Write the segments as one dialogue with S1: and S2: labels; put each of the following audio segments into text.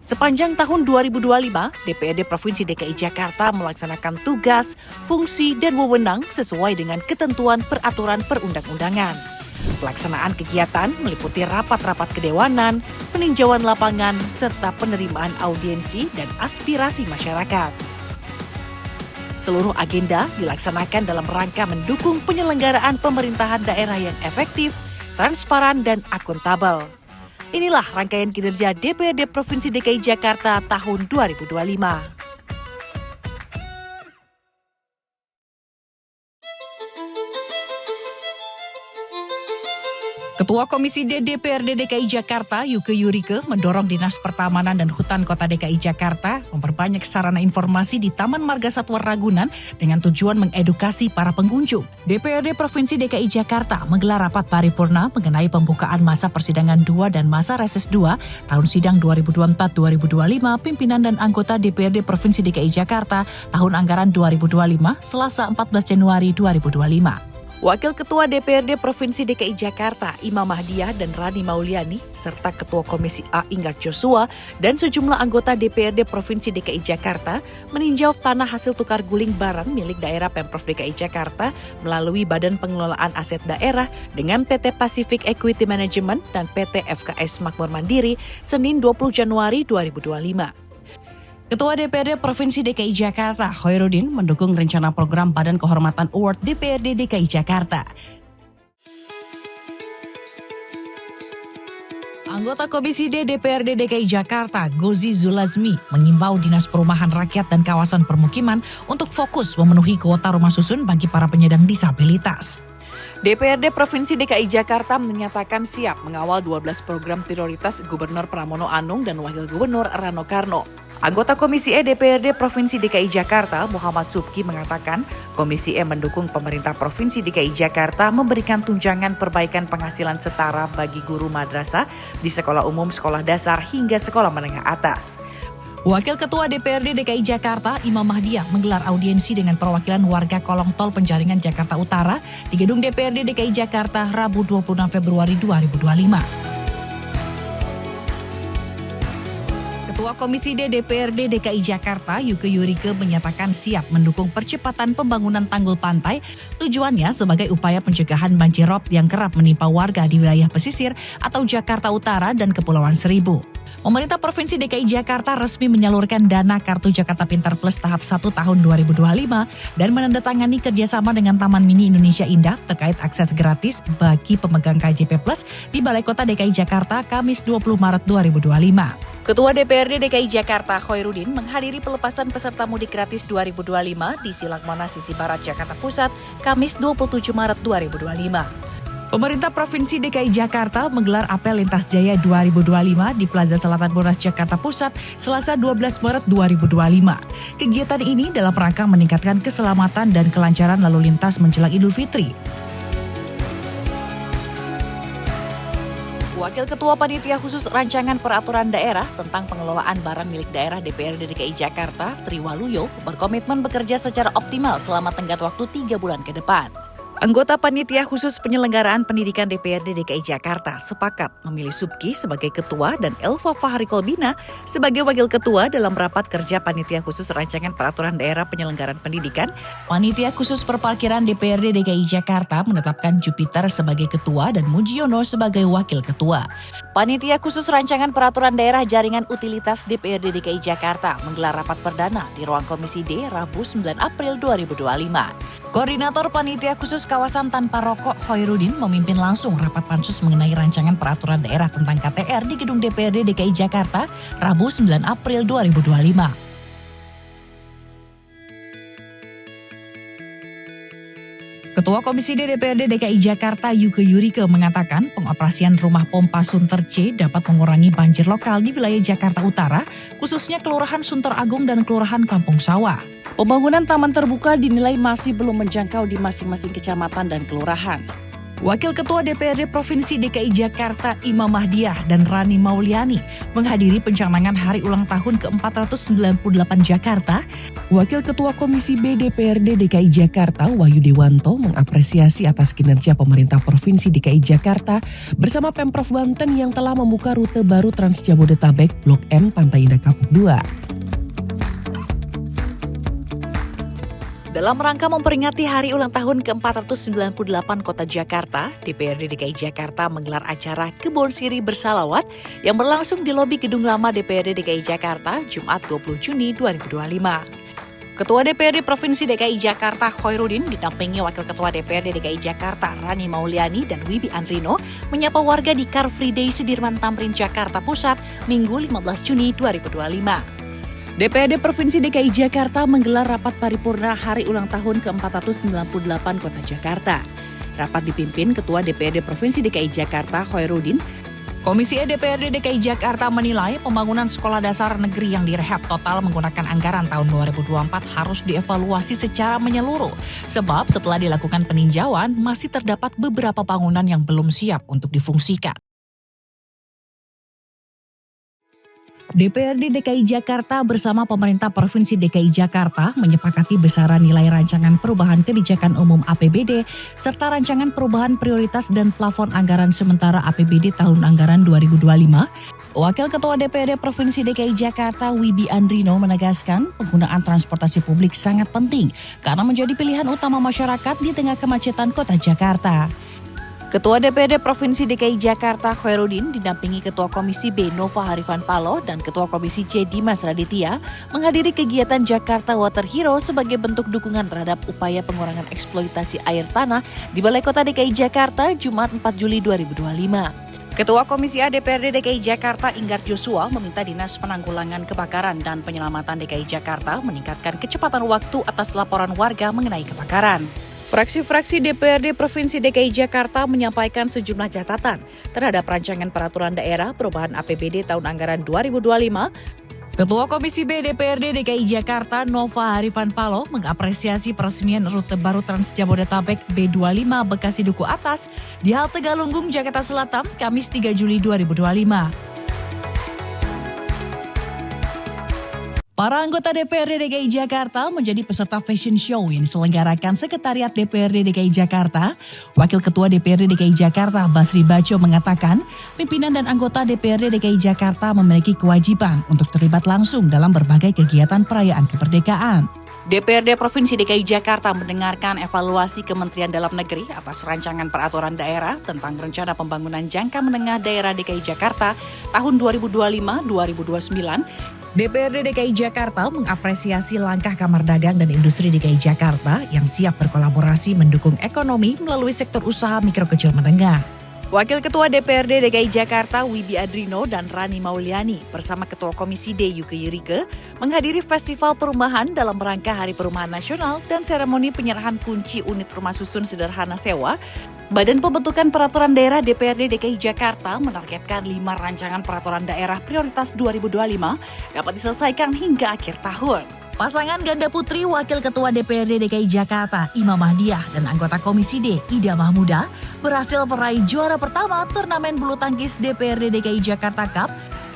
S1: Sepanjang tahun 2025, DPRD Provinsi DKI Jakarta melaksanakan tugas, fungsi, dan wewenang sesuai dengan ketentuan peraturan perundang-undangan. Pelaksanaan kegiatan meliputi rapat-rapat kedewanan, peninjauan lapangan, serta penerimaan audiensi dan aspirasi masyarakat. Seluruh agenda dilaksanakan dalam rangka mendukung penyelenggaraan pemerintahan daerah yang efektif, transparan, dan akuntabel. Inilah rangkaian kinerja DPRD Provinsi DKI Jakarta tahun 2025. Ketua Komisi D DPRD DKI Jakarta, Yuke Yurike, mendorong Dinas Pertamanan dan Hutan Kota DKI Jakarta memperbanyak sarana informasi di Taman Marga Satwa Ragunan dengan tujuan mengedukasi para pengunjung. DPRD Provinsi DKI Jakarta menggelar rapat paripurna mengenai pembukaan masa persidangan 2 dan masa reses 2 tahun sidang 2024-2025 pimpinan dan anggota DPRD Provinsi DKI Jakarta tahun anggaran 2025 Selasa 14 Januari 2025. Wakil Ketua DPRD Provinsi DKI Jakarta, Imam Mahdiah dan Rani Mauliani, serta Ketua Komisi A Inggar Joshua dan sejumlah anggota DPRD Provinsi DKI Jakarta meninjau tanah hasil tukar guling barang milik daerah Pemprov DKI Jakarta melalui Badan Pengelolaan Aset Daerah dengan PT Pacific Equity Management dan PT FKS Makmur Mandiri, Senin 20 Januari 2025. Ketua DPRD Provinsi DKI Jakarta, Khairuddin, mendukung rencana program Badan Kehormatan Award DPRD DKI Jakarta. Anggota Komisi D DPRD DKI Jakarta, Gozi Zulazmi, mengimbau Dinas Perumahan Rakyat dan Kawasan Permukiman untuk fokus memenuhi kuota rumah susun bagi para penyandang disabilitas. DPRD Provinsi DKI Jakarta menyatakan siap mengawal 12 program prioritas Gubernur Pramono Anung dan Wakil Gubernur Rano Karno. Anggota Komisi E DPRD Provinsi DKI Jakarta, Muhammad Subki, mengatakan Komisi E mendukung pemerintah Provinsi DKI Jakarta memberikan tunjangan perbaikan penghasilan setara bagi guru madrasah di sekolah umum, sekolah dasar, hingga sekolah menengah atas. Wakil Ketua DPRD DKI Jakarta, Imam Mahdiah, menggelar audiensi dengan perwakilan warga Kolong Tol Penjaringan Jakarta Utara di Gedung DPRD DKI Jakarta, Rabu 26 Februari 2025. Ketua Komisi D DPRD DKI Jakarta, Yuke Yurike, menyatakan siap mendukung percepatan pembangunan tanggul pantai, tujuannya sebagai upaya pencegahan banjirop yang kerap menimpa warga di wilayah pesisir atau Jakarta Utara dan Kepulauan Seribu. Pemerintah Provinsi DKI Jakarta resmi menyalurkan dana Kartu Jakarta Pintar Plus tahap 1 tahun 2025 dan menandatangani kerjasama dengan Taman Mini Indonesia Indah terkait akses gratis bagi pemegang KJP Plus di Balai Kota DKI Jakarta Kamis 20 Maret 2025. Ketua DPRD DKI Jakarta, Khairuddin, menghadiri pelepasan peserta mudik gratis 2025 di Silang Monas sisi Barat Jakarta Pusat Kamis 27 Maret 2025. Pemerintah Provinsi DKI Jakarta menggelar apel Lintas Jaya 2025 di Plaza Selatan Monas Jakarta Pusat Selasa 12 Maret 2025. Kegiatan ini dalam rangka meningkatkan keselamatan dan kelancaran lalu lintas menjelang Idul Fitri. Wakil Ketua Panitia Khusus Rancangan Peraturan Daerah tentang Pengelolaan Barang Milik Daerah DPRD DKI Jakarta, Triwaluyo, berkomitmen bekerja secara optimal selama tenggat waktu 3 bulan ke depan. Anggota Panitia Khusus Penyelenggaraan Pendidikan DPRD DKI Jakarta sepakat memilih Subki sebagai ketua dan Elva Fahri Kolbina sebagai wakil ketua dalam rapat kerja Panitia Khusus Rancangan Peraturan Daerah Penyelenggaraan Pendidikan. Panitia Khusus Perparkiran DPRD DKI Jakarta menetapkan Jupiter sebagai ketua dan Mujiono sebagai wakil ketua. Panitia Khusus Rancangan Peraturan Daerah Jaringan Utilitas DPRD DKI Jakarta menggelar rapat perdana di Ruang Komisi D Rabu 9 April 2025. Koordinator Panitia Khusus Kawasan Tanpa Rokok Khairuddin memimpin langsung rapat pansus mengenai rancangan peraturan daerah tentang KTR di Gedung DPRD DKI Jakarta Rabu 9 April 2025. Ketua Komisi D DPRD DKI Jakarta, Yuke Yurike, mengatakan pengoperasian rumah pompa Sunter C dapat mengurangi banjir lokal di wilayah Jakarta Utara, khususnya Kelurahan Sunter Agung dan Kelurahan Kampung Sawah. Pembangunan taman terbuka dinilai masih belum menjangkau di masing-masing kecamatan dan kelurahan. Wakil Ketua DPRD Provinsi DKI Jakarta Imam Mahdiah dan Rani Mauliani menghadiri pencanangan hari ulang tahun ke-498 Jakarta. Wakil Ketua Komisi B DPRD DKI Jakarta Wahyu Dewanto mengapresiasi atas kinerja pemerintah Provinsi DKI Jakarta bersama Pemprov Banten yang telah membuka rute baru Trans Jabodetabek Blok M Pantai Indah Kapuk 2. Dalam rangka memperingati hari ulang tahun ke-498 Kota Jakarta, DPRD DKI Jakarta menggelar acara Kebon Siri Bersalawat yang berlangsung di lobi Gedung Lama DPRD DKI Jakarta, Jumat 20 Juni 2025. Ketua DPRD Provinsi DKI Jakarta Khoirudin didampingi Wakil Ketua DPRD DKI Jakarta Rani Mauliani dan Wibi Andrino menyapa warga di Car Free Day Sudirman Tamrin Jakarta Pusat, Minggu 15 Juni 2025. DPRD Provinsi DKI Jakarta menggelar rapat paripurna hari ulang tahun ke-498 Kota Jakarta. Rapat dipimpin Ketua DPRD Provinsi DKI Jakarta Khoirudin. Komisi E DPRD DKI Jakarta menilai pembangunan sekolah dasar negeri yang direhab total menggunakan anggaran tahun 2024 harus dievaluasi secara menyeluruh. Sebab setelah dilakukan peninjauan, masih terdapat beberapa bangunan yang belum siap untuk difungsikan. DPRD DKI Jakarta bersama pemerintah Provinsi DKI Jakarta menyepakati besaran nilai rancangan perubahan kebijakan umum APBD serta rancangan perubahan prioritas dan plafon anggaran sementara APBD tahun anggaran 2025. Wakil Ketua DPRD Provinsi DKI Jakarta Wibi Andrino menegaskan penggunaan transportasi publik sangat penting karena menjadi pilihan utama masyarakat di tengah kemacetan Kota Jakarta. Ketua DPRD Provinsi DKI Jakarta Khoirudin didampingi Ketua Komisi B Nova Harifan Palo dan Ketua Komisi C Dimas Raditya menghadiri kegiatan Jakarta Water Hero sebagai bentuk dukungan terhadap upaya pengurangan eksploitasi air tanah di Balai Kota DKI Jakarta Jumat 4 Juli 2025. Ketua Komisi A DPRD DKI Jakarta Inggar Joshua meminta Dinas Penanggulangan Kebakaran dan Penyelamatan DKI Jakarta meningkatkan kecepatan waktu atas laporan warga mengenai kebakaran. Fraksi-fraksi DPRD Provinsi DKI Jakarta menyampaikan sejumlah catatan terhadap rancangan peraturan daerah perubahan APBD tahun anggaran 2025. Ketua Komisi B DPRD DKI Jakarta Nova Harifan Palo mengapresiasi peresmian rute baru Trans Jabodetabek B25 Bekasi Duku Atas di halte Galunggung, Jakarta Selatan, Kamis 3 Juli 2025. Para anggota DPRD DKI Jakarta menjadi peserta fashion show yang diselenggarakan Sekretariat DPRD DKI Jakarta. Wakil Ketua DPRD DKI Jakarta Basri Baco mengatakan, pimpinan dan anggota DPRD DKI Jakarta memiliki kewajiban untuk terlibat langsung dalam berbagai kegiatan perayaan kemerdekaan. DPRD Provinsi DKI Jakarta mendengarkan evaluasi Kementerian Dalam Negeri atas rancangan peraturan daerah tentang rencana pembangunan jangka menengah daerah DKI Jakarta tahun 2025-2029. DPRD DKI Jakarta mengapresiasi langkah Kamar Dagang dan Industri DKI Jakarta yang siap berkolaborasi mendukung ekonomi melalui sektor usaha mikro kecil menengah. Wakil Ketua DPRD DKI Jakarta Wibi Andrino dan Rani Mauliani bersama Ketua Komisi D Yuke Yurike menghadiri Festival Perumahan dalam rangka Hari Perumahan Nasional dan seremoni penyerahan kunci unit rumah susun sederhana sewa. Badan Pembentukan Peraturan Daerah DPRD DKI Jakarta menargetkan 5 rancangan peraturan daerah prioritas 2025 dapat diselesaikan hingga akhir tahun. Pasangan ganda putri Wakil Ketua DPRD DKI Jakarta Imam Mahdiah dan anggota Komisi D Ida Mahmuda berhasil meraih juara pertama turnamen bulu tangkis DPRD DKI Jakarta Cup.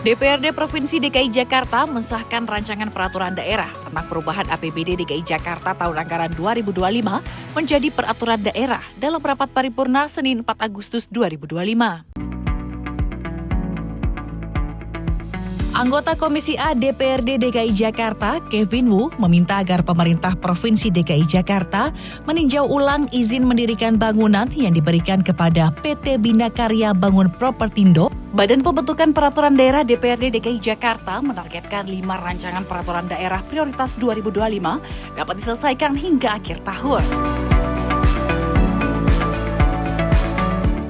S1: DPRD Provinsi DKI Jakarta mensahkan rancangan peraturan daerah tentang perubahan APBD DKI Jakarta tahun anggaran 2025 menjadi peraturan daerah dalam rapat paripurna Senin 4 Agustus 2025. Anggota Komisi A DPRD DKI Jakarta, Kevin Wu, meminta agar pemerintah Provinsi DKI Jakarta meninjau ulang izin mendirikan bangunan yang diberikan kepada PT Bina Karya Bangun Propertindo. Badan Pembentukan Peraturan Daerah DPRD DKI Jakarta menargetkan 5 rancangan peraturan daerah prioritas 2025 dapat diselesaikan hingga akhir tahun.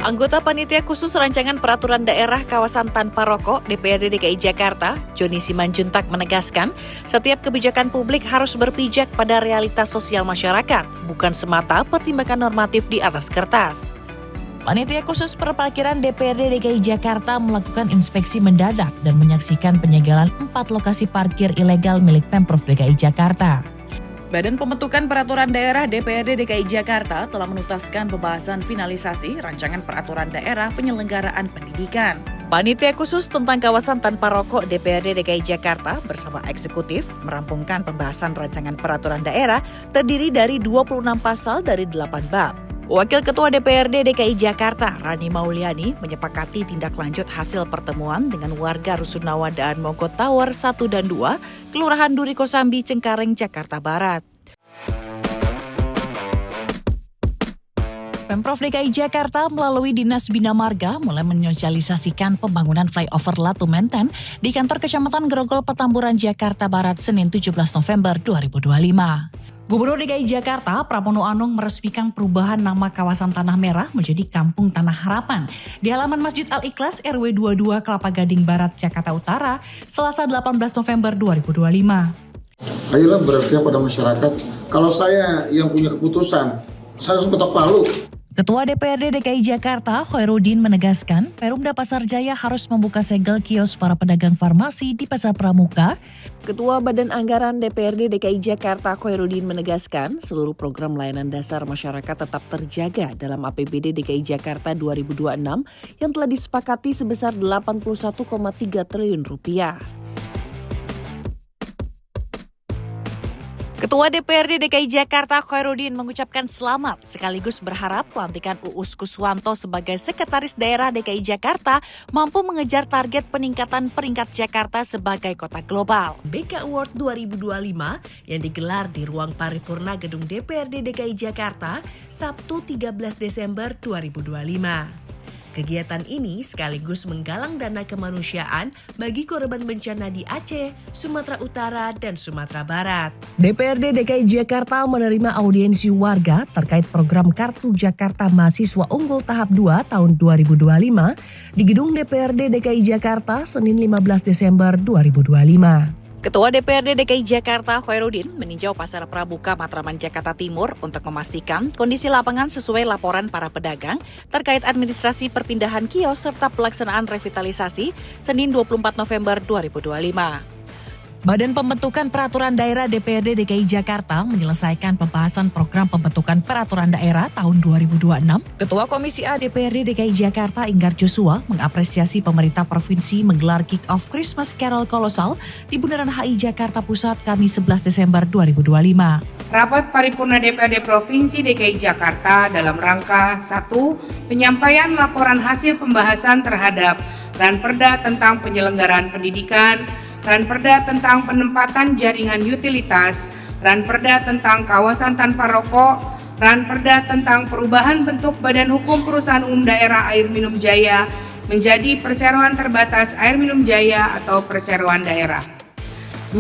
S1: Anggota Panitia Khusus Rancangan Peraturan Daerah Kawasan Tanpa Rokok DPRD DKI Jakarta, Joni Simanjuntak menegaskan, setiap kebijakan publik harus berpijak pada realitas sosial masyarakat, bukan semata pertimbangan normatif di atas kertas. Panitia Khusus Perparkiran DPRD DKI Jakarta melakukan inspeksi mendadak dan menyaksikan penyegelan 4 lokasi parkir ilegal milik Pemprov DKI Jakarta. Badan Pembentukan Peraturan Daerah DPRD DKI Jakarta telah menuntaskan pembahasan finalisasi rancangan peraturan daerah penyelenggaraan pendidikan. Panitia khusus tentang kawasan tanpa rokok DPRD DKI Jakarta bersama eksekutif merampungkan pembahasan rancangan peraturan daerah terdiri dari 26 pasal dari 8 bab. Wakil Ketua DPRD DKI Jakarta, Rani Mauliani, menyepakati tindak lanjut hasil pertemuan dengan warga Rusunawa dan Mogot Tower 1 dan 2, Kelurahan Duri Kosambi, Cengkareng, Jakarta Barat. Pemprov DKI Jakarta melalui Dinas Bina Marga mulai menyosialisasikan pembangunan flyover Latu Menten di kantor Kecamatan Grogol, Petamburan, Jakarta Barat, Senin 17 November 2025. Gubernur DKI Jakarta, Pramono Anung, meresmikan perubahan nama kawasan Tanah Merah menjadi Kampung Tanah Harapan di halaman Masjid Al-Ikhlas RW 22 Kelapa Gading Barat, Jakarta Utara, Selasa 18 November 2025.
S2: Ayolah berpihak pada masyarakat. Kalau saya yang punya keputusan, saya harus ketok palu.
S1: Ketua DPRD DKI Jakarta, Khairuddin, menegaskan Perumda Pasar Jaya harus membuka segel kios para pedagang farmasi di Pasar Pramuka. Ketua Badan Anggaran DPRD DKI Jakarta, Khairuddin, menegaskan seluruh program layanan dasar masyarakat tetap terjaga dalam APBD DKI Jakarta 2026 yang telah disepakati sebesar 81,3 triliun rupiah. Ketua DPRD DKI Jakarta Khairuddin mengucapkan selamat sekaligus berharap pelantikan Uus Kuswanto sebagai Sekretaris Daerah DKI Jakarta mampu mengejar target peningkatan peringkat Jakarta sebagai kota global. BK Award 2025 yang digelar di ruang paripurna Gedung DPRD DKI Jakarta Sabtu 13 Desember 2025. Kegiatan ini sekaligus menggalang dana kemanusiaan bagi korban bencana di Aceh, Sumatera Utara, dan Sumatera Barat. DPRD DKI Jakarta menerima audiensi warga terkait program Kartu Jakarta Mahasiswa Unggul Tahap 2 tahun 2025 di Gedung DPRD DKI Jakarta Senin 15 Desember 2025. Ketua DPRD DKI Jakarta Khairuddin meninjau Pasar Pramuka Matraman, Jakarta Timur untuk memastikan kondisi lapangan sesuai laporan para pedagang terkait administrasi perpindahan kios serta pelaksanaan revitalisasi Senin 24 November 2025. Badan Pembentukan Peraturan Daerah DPRD DKI Jakarta menyelesaikan pembahasan program pembentukan peraturan daerah tahun 2026. Ketua Komisi A DPRD DKI Jakarta Inggar Joshua mengapresiasi pemerintah provinsi menggelar kick-off Christmas Carol kolosal di Bundaran HI Jakarta Pusat Kamis 11 Desember 2025.
S3: Rapat Paripurna DPRD Provinsi DKI Jakarta dalam rangka 1. Penyampaian laporan hasil pembahasan terhadap Ranperda tentang penyelenggaraan pendidikan, Ranperda tentang penempatan jaringan utilitas, Ranperda tentang kawasan tanpa rokok, Ranperda tentang perubahan bentuk Badan Hukum Perusahaan Umum Daerah Air Minum Jaya menjadi Perseroan Terbatas Air Minum Jaya atau Perseroan Daerah. 2.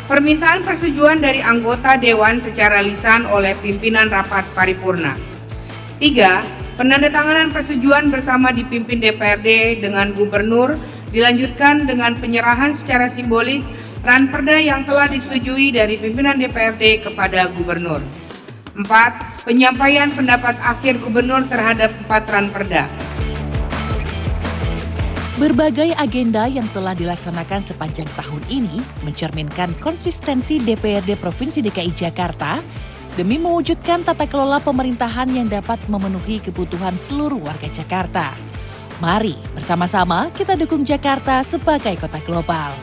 S3: Permintaan persetujuan dari anggota Dewan secara lisan oleh pimpinan rapat paripurna. 3. Penandatanganan persetujuan bersama dipimpin DPRD dengan Gubernur dilanjutkan dengan penyerahan secara simbolis Ranperda yang telah disetujui dari pimpinan DPRD kepada Gubernur. 4. Penyampaian pendapat akhir Gubernur terhadap 4 Ranperda.
S1: Berbagai agenda yang telah dilaksanakan sepanjang tahun ini mencerminkan konsistensi DPRD Provinsi DKI Jakarta demi mewujudkan tata kelola pemerintahan yang dapat memenuhi kebutuhan seluruh warga Jakarta. Mari bersama-sama kita dukung Jakarta sebagai kota global.